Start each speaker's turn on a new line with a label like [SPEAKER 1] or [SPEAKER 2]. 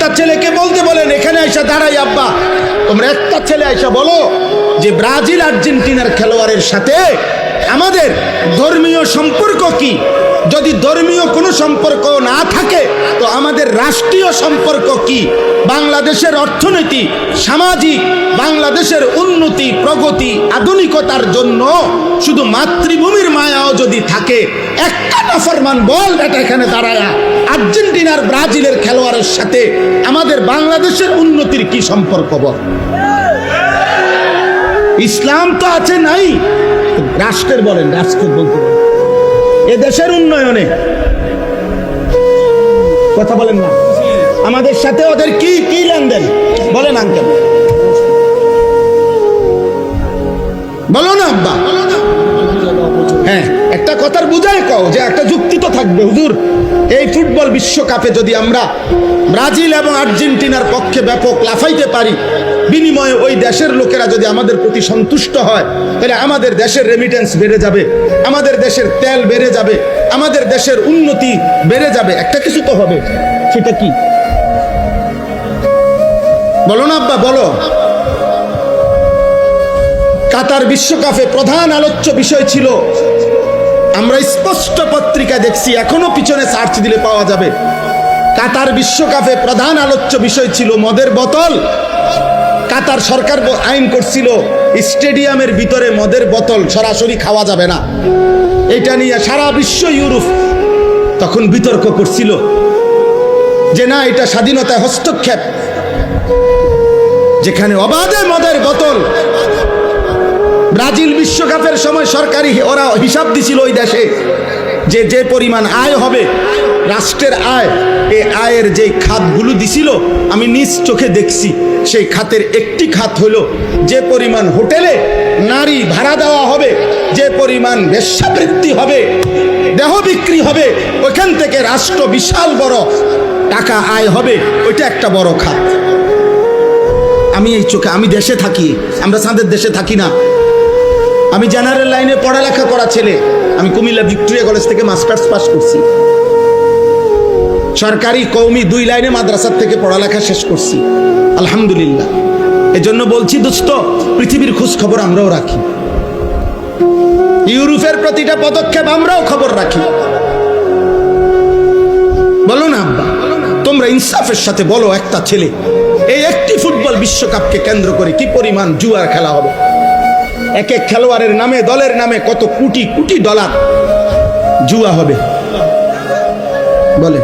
[SPEAKER 1] একটা ছেলেকে বলতে বলেন, এখানে আইসা দাঁড়াই আব্বা, তোমরা একটা ছেলে আইসা বলো যে ব্রাজিল আর্জেন্টিনার খেলোয়াড়ের সাথে আমাদের ধর্মীয় সম্পর্ক কি? যদি ধর্মীয় কোনো সম্পর্ক না থাকে তো আমাদের রাষ্ট্রীয় সম্পর্ক কি? বাংলাদেশের অর্থনীতি, সামাজিক, বাংলাদেশের উন্নতি, প্রগতি, আধুনিকতার জন্য শুধু মাতৃভূমির মায়াও যদি থাকে, একটা নাফরমান বল এটা এখানে দাঁড়ায়া আর্জেন্টিনার ব্রাজিলের খেলোয়াড়ের সাথে আমাদের বাংলাদেশের উন্নতির কি সম্পর্ক বল? ইসলাম তো আছে নাই, রাষ্ট্রের বলেন, রাষ্ট্রের বলতে বলেন এ দেশের উন্নয়নে কথা বলেন না, আমাদের সাথে ওদের কি কি লেনদেন বলেন আঙ্কেল, বলো না আব্বা। হ্যাঁ, একটা কথার বুঝায় কও যে একটা যুক্তি তো থাকবে। হুজুর, এই ফুটবল বিশ্বকাপে যদি আমরা ব্রাজিল এবং আর্জেন্টিনার পক্ষে ব্যাপক লাফাইতে পারি, বিনিময়ে ওই দেশের লোকেরা যদি আমাদের প্রতি সন্তুষ্ট হয়, তাহলে আমাদের দেশের রেমিটেন্স বেড়ে যাবে, আমাদের দেশের তেল বেড়ে যাবে, আমাদের দেশের উন্নতি বেড়ে যাবে। একটা কিছু তো হবে, সেটা কি বলো না আব্বা, বলো। কাতার বিশ্বকাপে প্রধান আলোচ্য বিষয় ছিল, আমরা স্পষ্ট পত্রিকা দেখছি, এখনো পিছনে সার্চ দিলে পাওয়া যাবে, কাতার বিশ্বকাপে প্রধান আলোচ্য বিষয় ছিল মদের বোতল। কাতার সরকার আইন করছিল স্টেডিয়ামের ভিতরে মদের বোতল সরাসরি খাওয়া যাবে না। এটা নিয়ে সারা বিশ্ব, ইউরোপ তখন বিতর্ক করছিল যে না, এটা স্বাধীনতায় হস্তক্ষেপ, যেখানে অবাধে মদের বোতল। ব্রাজিল বিশ্বকাপের সময় সরকারি ওরা হিসাব দিছিল ওই দেশে যে যে পরিমাণ আয় হবে, রাষ্ট্রের আয়, এই আয়ের যে খাতগুলো দিছিল আমি নিজ চোখে দেখছি, সেই খাতের একটি খাত হলো যে পরিমাণ হোটেলে নারী ভাড়া দেওয়া হবে, যে পরিমাণ বেশ্যাবৃত্তি হবে, দেহ বিক্রি হবে, ওইখান থেকে রাষ্ট্র বিশাল বড় টাকা আয় হবে, ওইটা একটা বড় খাত। আমি এই চোখে, আমি দেশে থাকি, আমরা সাদের দেশে থাকি না। আমি জেনারেল লাইনে পড়ালেখা করা ছেলে, আমি কুমিল্লা ভিক্টোরিয়া কলেজ থেকে মাস্টার্স পাস করছি, সরকারি কওমি 2 লাইনে মাদ্রাসার থেকে পড়ালেখা শেষ করছি, আলহামদুলিল্লাহ। এজন্য বলছি দোস্ত, পৃথিবীর খোঁজ খবর আমরাও রাখি, ইউরোপের প্রতিটা পদক্ষেপ আমরাও খবর রাখি। বলো না আব্বা, তোমরা ইনসাফের সাথে বলো, একটা ছেলে, এই একটি ফুটবল বিশ্বকাপকে কেন্দ্র করে কি পরিমাণ জুয়ার খেলা হবে? এক এক খেলোয়াড়ের নামে, দলের নামে কত কোটি কোটি ডলার জুয়া হবে বলেন।